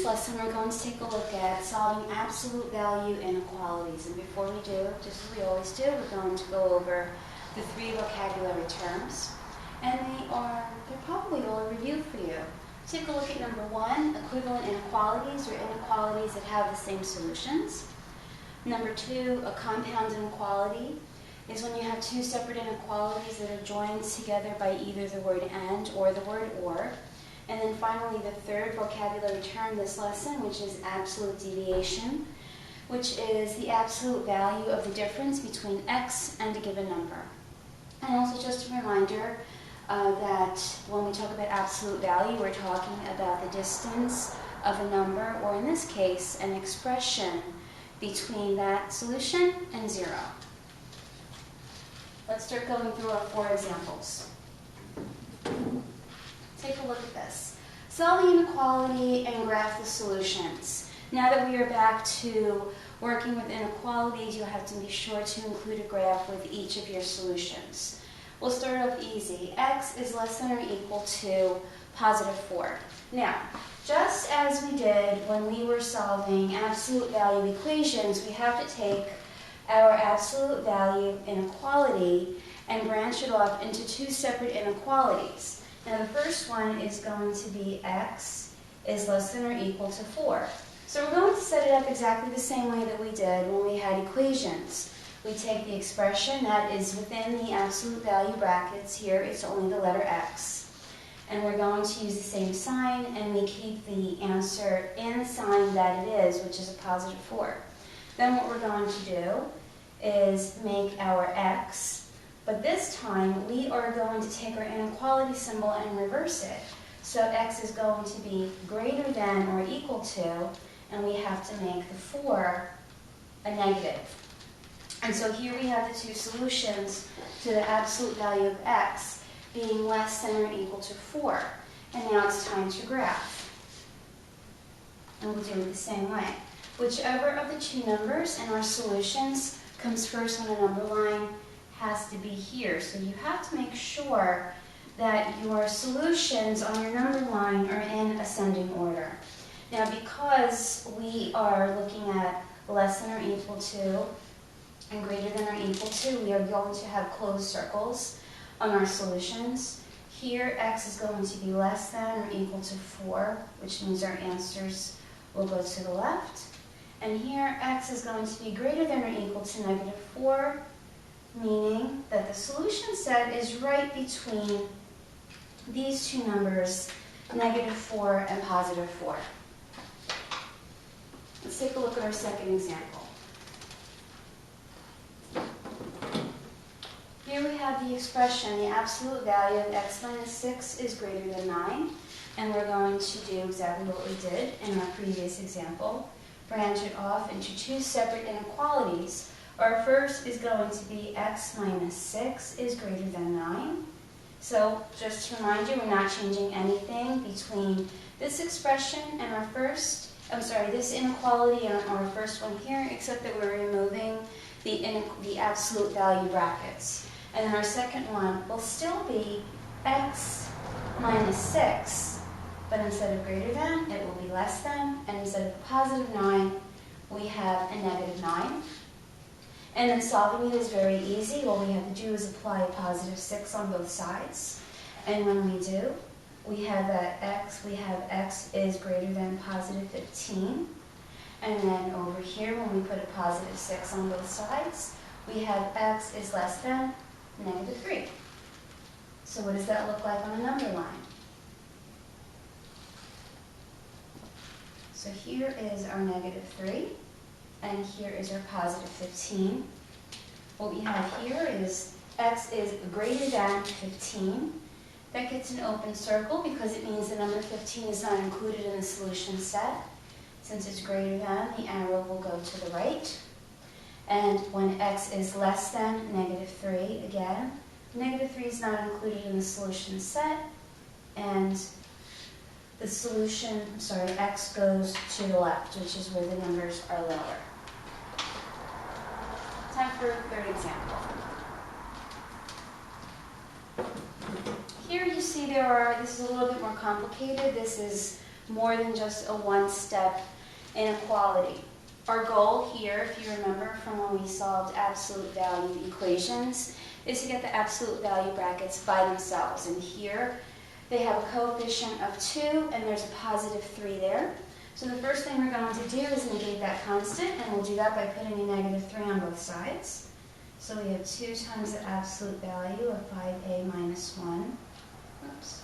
lesson, we're going to take a look at solving absolute value inequalities. And before we do, just as we always do, we're going to go over the 3 vocabulary terms. And they're probably all a review for you. Take a look at number 1, equivalent inequalities, or inequalities that have the same solutions. Number 2, a compound inequality is when you have 2 separate inequalities that are joined together by either the word and or the word or. And then finally, the 3rd vocabulary term this lesson, which is absolute deviation, which is the absolute value of the difference between x and a given number. And also just a reminder that when we talk about absolute value, we're talking about the distance of a number, or in this case, an expression between that solution and 0. Let's start going through our 4 examples. Take a look at this. Solve the inequality and graph the solutions. Now that we are back to working with inequalities, you'll have to be sure to include a graph with each of your solutions. We'll start off easy. X is less than or equal to positive 4. Now, just as we did when we were solving absolute value equations, we have to take our absolute value inequality and branch it off into 2 separate inequalities. Now the first one is going to be x is less than or equal to 4. So we're going to set it up exactly the same way that we did when we had equations. We take the expression that is within the absolute value brackets. Here it's only the letter x. And we're going to use the same sign, and we keep the answer in the sign that it is, which is a positive 4. Then what we're going to do is make our x, but this time we are going to take our inequality symbol and reverse it. So x is going to be greater than or equal to, and we have to make the 4 a negative. And so here we have the 2 solutions to the absolute value of x being less than or equal to 4. And now it's time to graph. And we'll do it the same way. Whichever of the 2 numbers in our solutions comes first on a number line has to be here. So you have to make sure that your solutions on your number line are in ascending order. Now because we are looking at less than or equal to and greater than or equal to, we are going to have closed circles on our solutions. Here x is going to be less than or equal to 4, which means our answers will go to the left. And here x is going to be greater than or equal to negative 4, meaning that the solution set is right between these 2 numbers, negative 4 and positive 4. Let's take a look at our second example. Here we have the expression, the absolute value of x minus 6 is greater than 9, and we're going to do exactly what we did in our previous example. Branch it off into 2 separate inequalities. Our first is going to be x minus 6 is greater than 9. So just to remind you, we're not changing anything between this expression and this inequality and our first one here, except that we're removing the absolute value brackets. And then our second one will still be x minus 6, but instead of greater than, it will be less than, and instead of a positive 9, we have a negative 9. And then solving it is very easy. What we have to do is apply a positive 6 on both sides. And when we do, we have that x is greater than positive 15. And then over here, when we put a positive 6 on both sides, we have x is less than negative 3. So what does that look like on a number line? So here is our negative 3, and here is our positive 15. What we have here is x is greater than 15. That gets an open circle because it means the number 15 is not included in the solution set. Since it's greater than, the arrow will go to the right. And when x is less than negative 3, again, negative 3 is not included in the solution set, and the solution, x goes to the left, which is where the numbers are lower. Time for a 3rd example. Here you see this is a little bit more complicated. This is more than just a one-step inequality. Our goal here, if you remember from when we solved absolute value equations, is to get the absolute value brackets by themselves. And here they have a coefficient of 2 and there's a positive 3 there. So the first thing we're going to do is negate that constant, and we'll do that by putting a negative 3 on both sides. So we have 2 times the absolute value of 5a minus 1. Oops.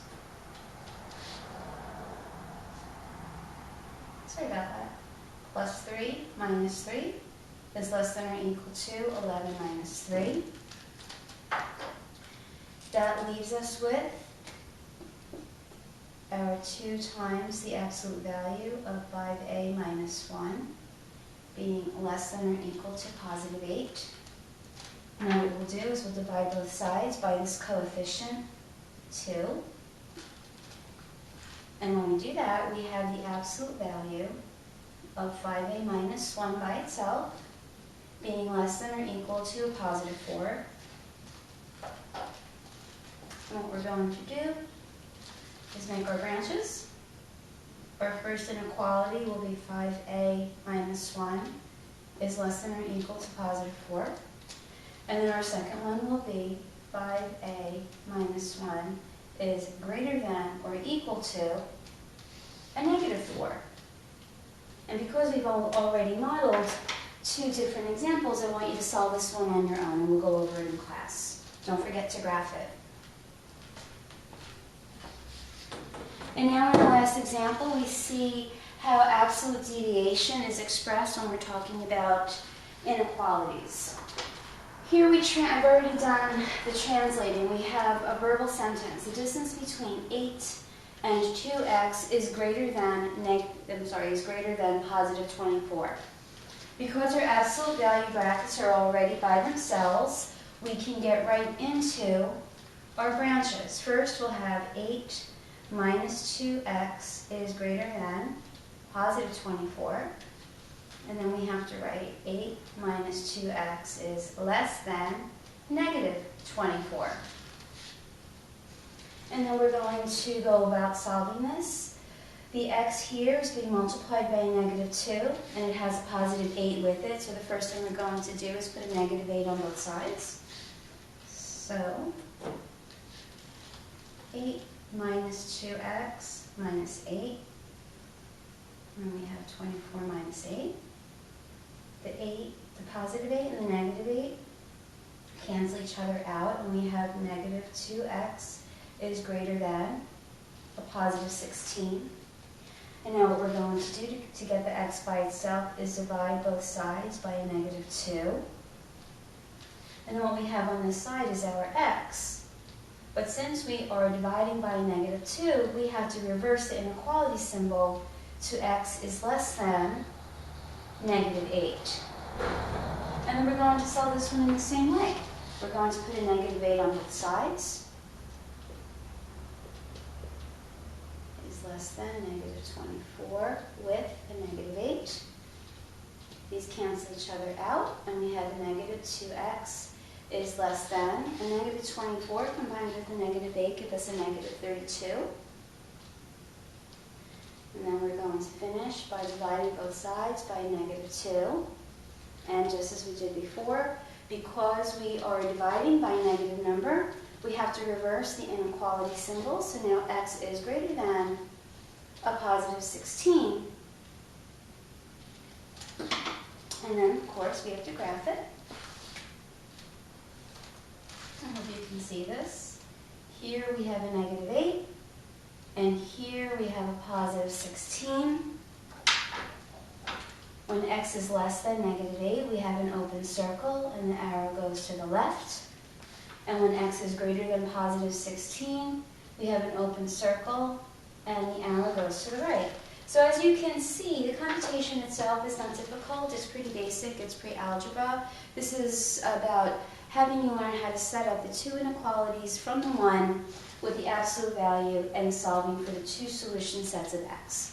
Sorry about that. Plus 3 minus 3 is less than or equal to 11 minus 3. That leaves us with our 2 times the absolute value of 5a minus 1 being less than or equal to positive 8. Now what we'll do is we'll divide both sides by this coefficient 2. And when we do that, we have the absolute value of 5a minus 1 by itself being less than or equal to a positive 4. And what we're going to do is make our branches. Our first inequality will be 5a minus 1 is less than or equal to positive 4. And then our second one will be 5a minus 1 is greater than or equal to a negative 4. And because we've already modeled 2 different examples, I want you to solve this one on your own, and we'll go over it in class. Don't forget to graph it. And now in the last example, we see how absolute deviation is expressed when we're talking about inequalities. Here I've already done the translating. We have a verbal sentence. The distance between 8 and 2x is greater than positive 24. Because our absolute value brackets are already by themselves, we can get right into our branches. First, we'll have 8 minus 2x is greater than positive 24. And then we have to write 8 minus 2x is less than negative 24. And then we're going to go about solving this. The x here is being multiplied by a negative 2, and it has a positive 8 with it. So the first thing we're going to do is put a negative 8 on both sides. So 8 minus 2x minus 8. And we have 24 minus 8. The positive 8 and the negative 8 cancel each other out, and we have negative 2x is greater than a positive 16. And now what we're going to do to get the x by itself is divide both sides by a negative 2. And then what we have on this side is our x. But since we are dividing by a negative 2, we have to reverse the inequality symbol to x is less than negative 8. And then we're going to solve this one in the same way. We're going to put a negative 8 on both sides. Is less than negative 24 with a negative 8. These cancel each other out, and we have a negative 2x is less than a negative 24 combined with a negative 8 gives us a negative 32. And then we're going to finish by dividing both sides by a negative 2. And just as we did before, because we are dividing by a negative number, we have to reverse the inequality symbol. So now x is greater than a positive 16. And then, of course, we have to graph it. I hope you can see this. Here we have a negative 8. And here we have a positive 16. When x is less than negative 8, we have an open circle, and the arrow goes to the left. And when x is greater than positive 16, we have an open circle, and the arrow goes to the right. So as you can see, the computation itself is not difficult. It's pretty basic. It's pre-algebra. This is about having you learn how to set up the 2 inequalities from the one with the absolute value and solving for the 2 solution sets of x.